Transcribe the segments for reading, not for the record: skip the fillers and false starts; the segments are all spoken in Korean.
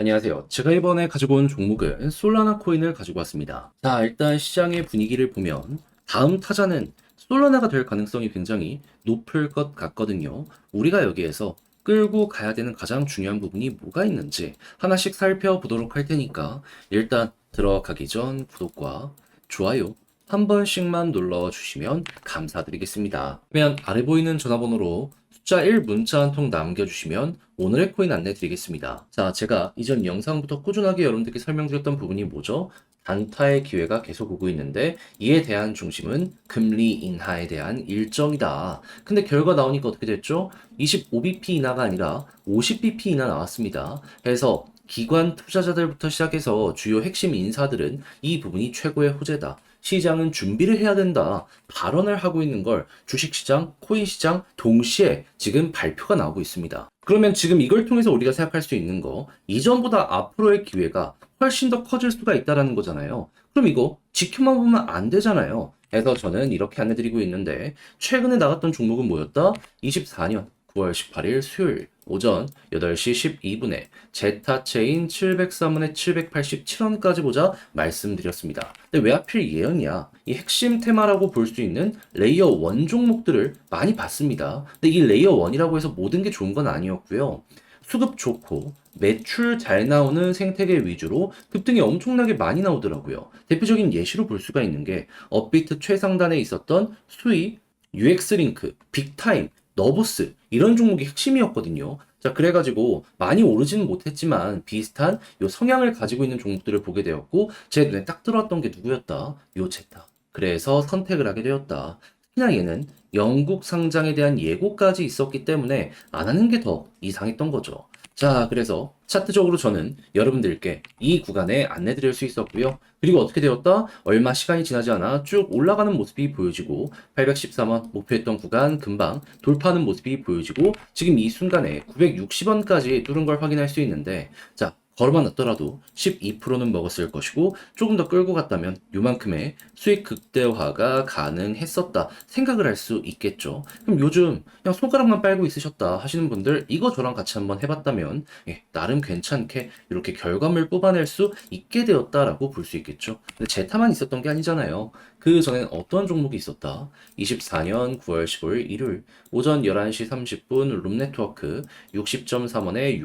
안녕하세요. 제가 이번에 가지고 온 종목은 솔라나 코인을 가지고 왔습니다. 자, 일단 시장의 분위기를 보면 다음 타자는 솔라나가 될 가능성이 굉장히 높을 것 같거든요. 우리가 여기에서 끌고 가야 되는 가장 중요한 부분이 뭐가 있는지 하나씩 살펴보도록 할 테니까 일단 들어가기 전 구독과 좋아요 한 번씩만 눌러주시면 감사드리겠습니다. 그러면 아래 보이는 전화번호로 숫자 1 문자 한 통 남겨주시면 오늘의 코인 안내 드리겠습니다. 자, 제가 이전 영상부터 꾸준하게 여러분들께 설명드렸던 부분이 뭐죠? 단타의 기회가 계속 오고 있는데 이에 대한 중심은 금리 인하에 대한 일정이다. 근데 결과 나오니까 어떻게 됐죠? 25bp 인하가 아니라 50bp 인하 나왔습니다. 그래서 기관 투자자들부터 시작해서 주요 핵심 인사들은 이 부분이 최고의 호재다. 시장은 준비를 해야 된다. 발언을 하고 있는 걸 주식시장, 코인시장 동시에 지금 발표가 나오고 있습니다. 그러면 지금 이걸 통해서 우리가 생각할 수 있는 거, 이전보다 앞으로의 기회가 훨씬 더 커질 수가 있다라는 거잖아요. 그럼 이거 지켜만 보면 안 되잖아요. 그래서 저는 이렇게 안내드리고 있는데, 최근에 나갔던 종목은 뭐였다? 24년 9월 18일 수요일 오전 8시 12분에 제타체인 703원에 787원까지 보자 말씀드렸습니다. 근데 왜 하필 예언이야? 이 핵심 테마라고 볼 수 있는 레이어 1 종목들을 많이 봤습니다. 근데 이 레이어 1이라고 해서 모든 게 좋은 건 아니었고요. 수급 좋고 매출 잘 나오는 생태계 위주로 급등이 엄청나게 많이 나오더라고요. 대표적인 예시로 볼 수가 있는 게 업비트 최상단에 있었던 수익, UX링크, 빅타임, 너브스 이런 종목이 핵심이었거든요. 자, 그래가지고 많이 오르지는 못했지만 비슷한 요 성향을 가지고 있는 종목들을 보게 되었고 제 눈에 딱 들어왔던 게 누구였다? 요 제타. 그래서 선택을 하게 되었다. 특히나 얘는 영국 상장에 대한 예고까지 있었기 때문에 안 하는 게 더 이상했던 거죠. 자, 그래서 차트적으로 저는 여러분들께 이 구간에 안내 드릴 수 있었고요. 그리고 어떻게 되었다? 얼마 시간이 지나지 않아 쭉 올라가는 모습이 보여지고 813원 목표했던 구간 금방 돌파하는 모습이 보여지고 지금 이 순간에 960원까지 뚫은 걸 확인할 수 있는데 자, 걸어만 놨더라도 12%는 먹었을 것이고 조금 더 끌고 갔다면 요만큼의 수익 극대화가 가능했었다 생각을 할 수 있겠죠. 그럼 요즘 그냥 손가락만 빨고 있으셨다 하시는 분들 이거 저랑 같이 한번 해봤다면 나름 괜찮게 이렇게 결과물 뽑아낼 수 있게 되었다라고 볼 수 있겠죠. 근데 제타만 있었던 게 아니잖아요. 그 전엔 어떤 종목이 있었다? 24년 9월 15일 일요일 오전 11시 30분 룸네트워크 60.3원에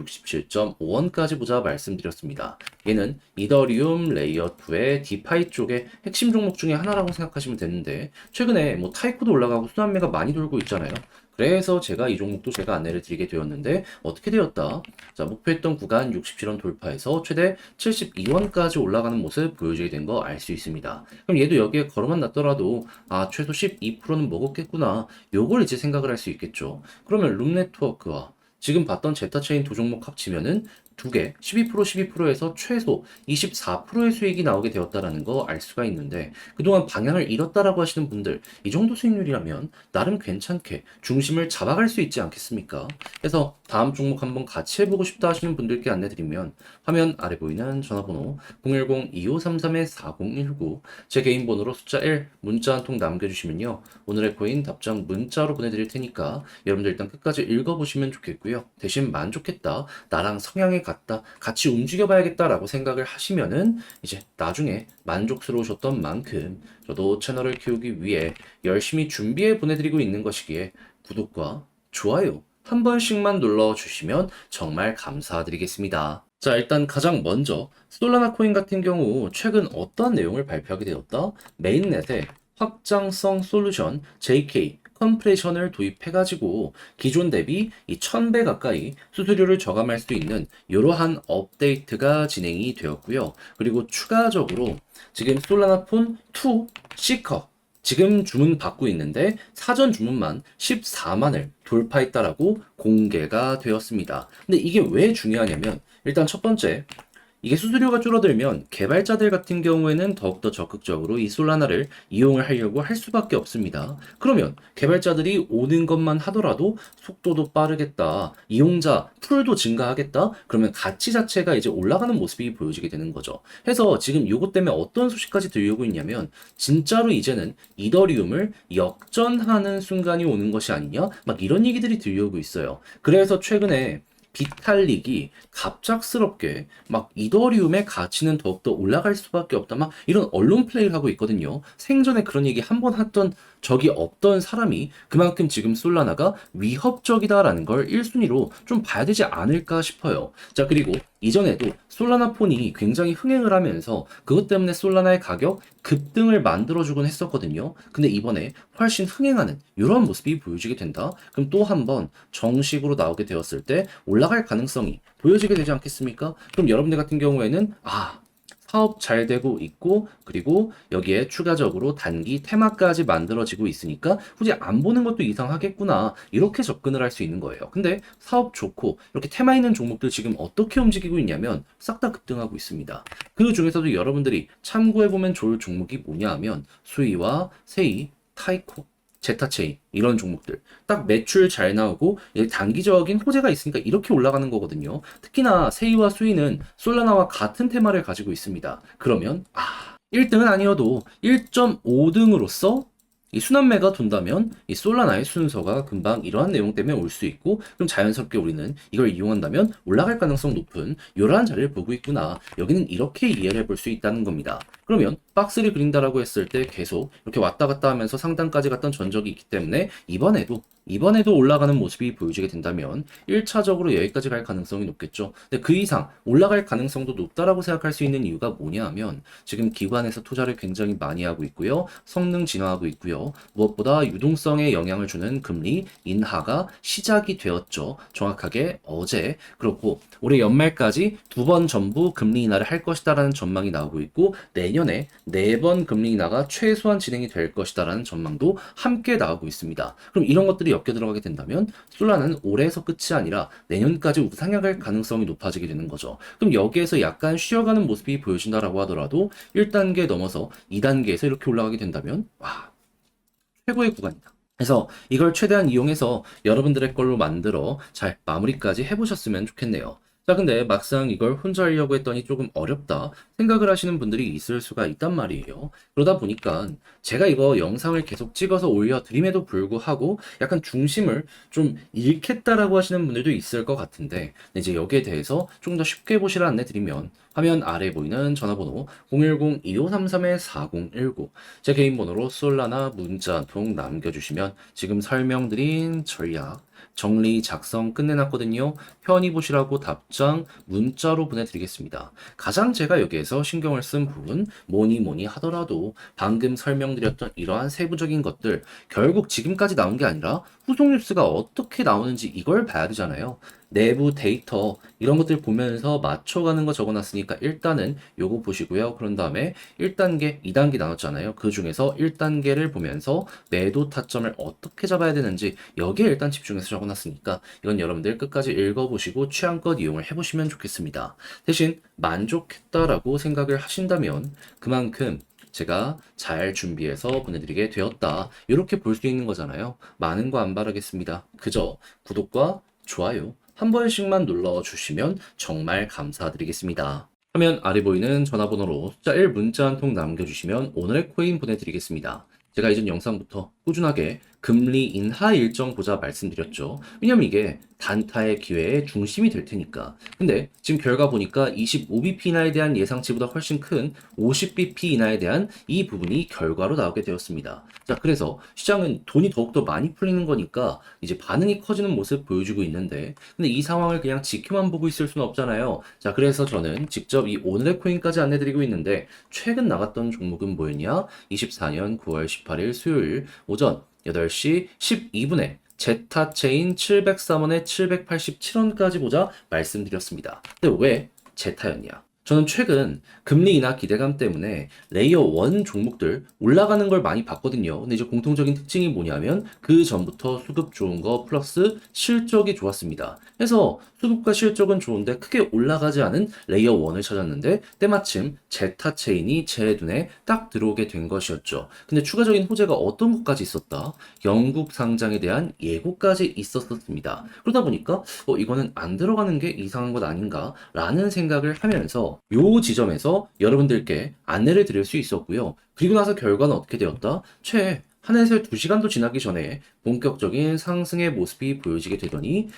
67.5원까지 보자 말씀드렸습니다. 얘는 이더리움 레이어 2의 디파이 쪽의 핵심 종목 중에 하나라고 생각하시면 되는데 최근에 뭐 타이코도 올라가고 순환매가 많이 돌고 있잖아요. 그래서 제가 이 종목도 제가 안내를 드리게 되었는데 어떻게 되었다? 자, 목표했던 구간 67원 돌파해서 최대 72원까지 올라가는 모습 보여주게 된 거 알 수 있습니다. 그럼 얘도 여기에 걸어만 놨더라도 아, 최소 12%는 먹었겠구나. 요걸 이제 생각을 할 수 있겠죠. 그러면 룸네트워크와 지금 봤던 제타체인 두 종목 합치면은 두 개, 12%, 12%에서 최소 24%의 수익이 나오게 되었다라는 거 알 수가 있는데 그동안 방향을 잃었다라고 하시는 분들 이 정도 수익률이라면 나름 괜찮게 중심을 잡아갈 수 있지 않겠습니까? 그래서 다음 종목 한번 같이 해보고 싶다 하시는 분들께 안내드리면 화면 아래 보이는 전화번호 010-2533-4019 제 개인 번호로 숫자 1 문자 한 통 남겨주시면요 오늘의 코인 답장 문자로 보내드릴 테니까 여러분들 일단 끝까지 읽어보시면 좋겠고요. 대신 만족했다. 나랑 성향이 같다. 같이 움직여봐야겠다라고 생각을 하시면은 이제 나중에 만족스러우셨던 만큼 저도 채널을 키우기 위해 열심히 준비해 보내드리고 있는 것이기에 구독과 좋아요 한 번씩만 눌러주시면 정말 감사드리겠습니다. 자, 일단 가장 먼저 솔라나 코인 같은 경우 최근 어떤 내용을 발표하게 되었다? 메인넷에 확장성 솔루션 JK 컴프레션을 도입해가지고 기존 대비 이 1000배 가까이 수수료를 저감할 수 있는 이러한 업데이트가 진행이 되었고요. 그리고 추가적으로 지금 솔라나폰 2 시커 지금 주문 받고 있는데 사전 주문만 14만을 돌파했다라고 공개가 되었습니다. 근데 이게 왜 중요하냐면 일단 첫 번째 이게 수수료가 줄어들면 개발자들 같은 경우에는 더욱더 적극적으로 이 솔라나를 이용을 하려고 할 수밖에 없습니다. 그러면 개발자들이 오는 것만 하더라도 속도도 빠르겠다. 이용자 풀도 증가하겠다. 그러면 가치 자체가 이제 올라가는 모습이 보여지게 되는 거죠. 해서 지금 요것 때문에 어떤 소식까지 들려오고 있냐면 진짜로 이제는 이더리움을 역전하는 순간이 오는 것이 아니냐? 막 이런 얘기들이 들려오고 있어요. 그래서 최근에 비탈릭이 갑작스럽게 막 이더리움의 가치는 더욱더 올라갈 수밖에 없다. 막 이런 언론 플레이를 하고 있거든요. 생전에 그런 얘기 한 번 했던 적이 없던 사람이 그만큼 지금 솔라나가 위협적이다라는 걸 1순위로 좀 봐야 되지 않을까 싶어요. 자, 그리고 이전에도 솔라나 폰이 굉장히 흥행을 하면서 그것 때문에 솔라나의 가격 급등을 만들어주곤 했었거든요. 근데 이번에 훨씬 흥행하는 이런 모습이 보여지게 된다. 그럼 또 한 번 정식으로 나오게 되었을 때 올라갈 가능성이 보여지게 되지 않겠습니까? 그럼 여러분들 같은 경우에는 사업 잘 되고 있고 그리고 여기에 추가적으로 단기 테마까지 만들어지고 있으니까 굳이 안 보는 것도 이상하겠구나 이렇게 접근을 할 수 있는 거예요. 근데 사업 좋고 이렇게 테마 있는 종목들 지금 어떻게 움직이고 있냐면 싹 다 급등하고 있습니다. 그 중에서도 여러분들이 참고해보면 좋을 종목이 뭐냐 하면 수이와 세이, 타이코, 제타체인 이런 종목들 딱 매출 잘 나오고 단기적인 호재가 있으니까 이렇게 올라가는 거거든요. 특히나 세이와 수이는 솔라나와 같은 테마를 가지고 있습니다. 그러면 1등은 아니어도 1.5등으로서 이 순환매가 돈다면 이 솔라나의 순서가 금방 이러한 내용 때문에 올 수 있고 그럼 자연스럽게 우리는 이걸 이용한다면 올라갈 가능성 높은 이러한 자리를 보고 있구나. 여기는 이렇게 이해를 해볼 수 있다는 겁니다. 그러면 박스를 그린다라고 했을 때 계속 이렇게 왔다 갔다 하면서 상단까지 갔던 전적이 있기 때문에 이번에도 올라가는 모습이 보여지게 된다면 1차적으로 여기까지 갈 가능성이 높겠죠. 근데 그 이상 올라갈 가능성도 높다라고 생각할 수 있는 이유가 뭐냐 하면 지금 기관에서 투자를 굉장히 많이 하고 있고요. 성능 진화하고 있고요. 무엇보다 유동성에 영향을 주는 금리 인하가 시작이 되었죠. 정확하게 어제. 그렇고 올해 연말까지 2번 전부 금리 인하를 할 것이다라는 전망이 나오고 있고 내년에 4번 금리 인하가 최소한 진행이 될 것이다라는 전망도 함께 나오고 있습니다. 그럼 이런 것들이 엮여 들어가게 된다면 솔라는 올해에서 끝이 아니라 내년까지 우상향할 가능성이 높아지게 되는 거죠. 그럼 여기에서 약간 쉬어가는 모습이 보여진다라고 하더라도 1단계 넘어서 2단계에서 이렇게 올라가게 된다면 최고의 구간이다. 그래서 이걸 최대한 이용해서 여러분들의 걸로 만들어 잘 마무리까지 해보셨으면 좋겠네요. 자, 근데 막상 이걸 혼자 하려고 했더니 조금 어렵다 생각을 하시는 분들이 있을 수가 있단 말이에요. 그러다 보니까 제가 이거 영상을 계속 찍어서 올려드림에도 불구하고 약간 중심을 좀 잃겠다라고 하시는 분들도 있을 것 같은데 이제 여기에 대해서 좀 더 쉽게 보시라 안내 드리면 화면 아래 보이는 전화번호 010-2533-4019 제 개인 번호로 솔라나 문자 한 통 남겨주시면 지금 설명드린 전략 정리 작성 끝내놨거든요. 편히 보시라고 답장 문자로 보내드리겠습니다. 가장 제가 여기에서 신경을 쓴 부분 뭐니 하더라도 방금 설명드렸던 이러한 세부적인 것들 결국 지금까지 나온 게 아니라 후속 뉴스가 어떻게 나오는지 이걸 봐야 되잖아요. 내부 데이터 이런 것들 보면서 맞춰가는 거 적어놨으니까 일단은 요거 보시고요. 그런 다음에 1단계, 2단계 나눴잖아요. 그 중에서 1단계를 보면서 매도 타점을 어떻게 잡아야 되는지 여기에 일단 집중해서 적어놨으니까 이건 여러분들 끝까지 읽어보시고 취향껏 이용을 해보시면 좋겠습니다. 대신 만족했다라고 생각을 하신다면 그만큼 제가 잘 준비해서 보내드리게 되었다. 이렇게 볼 수 있는 거잖아요. 많은 거 안 바라겠습니다. 그저 구독과 좋아요 한 번씩만 눌러주시면 정말 감사드리겠습니다. 화면 아래 보이는 전화번호로 숫자 1 문자 한 통 남겨주시면 오늘의 코인 보내드리겠습니다. 제가 이전 영상부터 꾸준하게 금리 인하 일정 보자 말씀드렸죠. 왜냐면 이게 단타의 기회의 중심이 될 테니까. 근데 지금 결과 보니까 25bp 인하에 대한 예상치보다 훨씬 큰 50bp 인하에 대한 이 부분이 결과로 나오게 되었습니다. 자, 그래서 시장은 돈이 더욱더 많이 풀리는 거니까 이제 반응이 커지는 모습 보여주고 있는데 근데 이 상황을 그냥 지켜만 보고 있을 수는 없잖아요. 자, 그래서 저는 직접 이 오늘의 코인까지 안내드리고 있는데 최근 나갔던 종목은 뭐였냐? 24년 9월 18일 수요일 오전 8시 12분에 제타체인 703원에 787원까지 보자 말씀드렸습니다. 근데 왜 제타였냐? 저는 최근 금리 인하 기대감 때문에 레이어 1 종목들 올라가는 걸 많이 봤거든요. 근데 이제 공통적인 특징이 뭐냐면 그 전부터 수급 좋은 거 플러스 실적이 좋았습니다. 그래서 수급과 실적은 좋은데 크게 올라가지 않은 레이어 1을 찾았는데 때마침 제타 체인이 제 눈에 딱 들어오게 된 것이었죠. 근데 추가적인 호재가 어떤 것까지 있었다? 영국 상장에 대한 예고까지 있었습니다. 그러다 보니까 이거는 안 들어가는 게 이상한 것 아닌가? 라는 생각을 하면서 요 지점에서 여러분들께 안내를 드릴 수 있었고요. 그리고 나서 결과는 어떻게 되었다? 한 해에서 2시간도 지나기 전에 본격적인 상승의 모습이 보여지게 되더니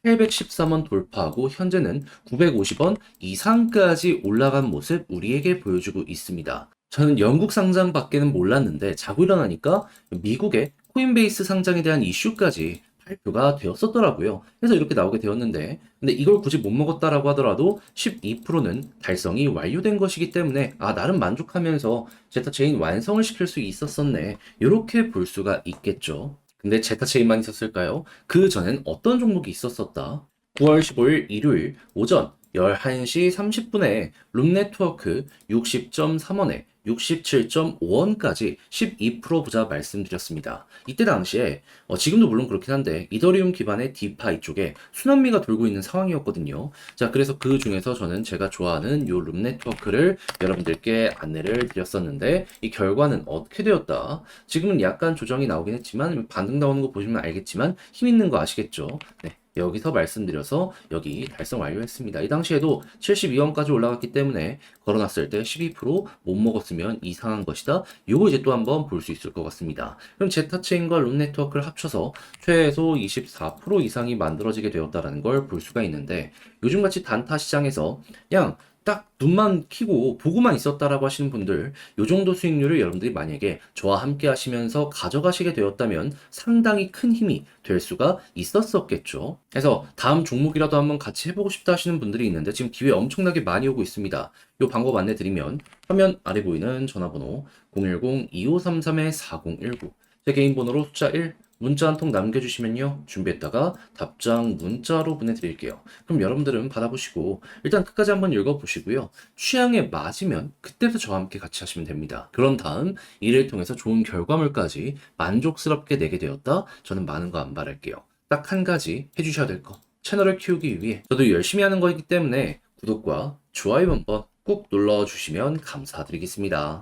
813원 돌파하고 현재는 950원 이상까지 올라간 모습 우리에게 보여주고 있습니다. 저는 영국 상장밖에는 몰랐는데 자고 일어나니까 미국의 코인베이스 상장에 대한 이슈까지 발표가 되었었더라고요. 그래서 이렇게 나오게 되었는데, 근데 이걸 굳이 못 먹었다라고 하더라도 12%는 달성이 완료된 것이기 때문에 나름 만족하면서 제타체인 완성을 시킬 수 있었었네. 이렇게 볼 수가 있겠죠. 근데 제타체인만 있었을까요? 그 전엔 어떤 종목이 있었었다? 9월 15일 일요일 오전 11시 30분에 룸네트워크 60.3원에 67.5원까지 12% 부자 말씀드렸습니다. 이때 당시에 지금도 물론 그렇긴 한데 이더리움 기반의 디파이 쪽에 순환미가 돌고 있는 상황이었거든요. 자, 그래서 그 중에서 저는 제가 좋아하는 요 룸네트워크를 여러분들께 안내를 드렸었는데 이 결과는 어떻게 되었다? 지금은 약간 조정이 나오긴 했지만 반등 나오는 거 보시면 알겠지만 힘 있는 거 아시겠죠? 네. 여기서 말씀드려서 여기 달성 완료했습니다. 이 당시에도 72원까지 올라갔기 때문에 걸어놨을 때 12%못 먹었으면 이상한 것이다. 요거 이제 또 한번 볼 수 있을 것 같습니다. 그럼 제타체인과 룸네트워크를 합쳐서 최소 24% 이상이 만들어지게 되었다는 걸 볼 수가 있는데 요즘같이 단타 시장에서 그냥 딱 눈만 키고 보고만 있었다라고 하시는 분들 요 정도 수익률을 여러분들이 만약에 저와 함께 하시면서 가져가시게 되었다면 상당히 큰 힘이 될 수가 있었었겠죠. 그래서 다음 종목이라도 한번 같이 해보고 싶다 하시는 분들이 있는데 지금 기회 엄청나게 많이 오고 있습니다. 요 방법 안내 드리면 화면 아래 보이는 전화번호 010-2533-4019 제 개인 번호로 숫자 1 문자 한 통 남겨주시면요. 준비했다가 답장 문자로 보내드릴게요. 그럼 여러분들은 받아보시고 일단 끝까지 한번 읽어보시고요. 취향에 맞으면 그때부터 저와 함께 같이 하시면 됩니다. 그런 다음 이를 통해서 좋은 결과물까지 만족스럽게 내게 되었다. 저는 많은 거 안 바랄게요. 딱 한 가지 해주셔야 될 거. 채널을 키우기 위해 저도 열심히 하는 거이기 때문에 구독과 좋아요 한번 꾹 눌러주시면 감사드리겠습니다.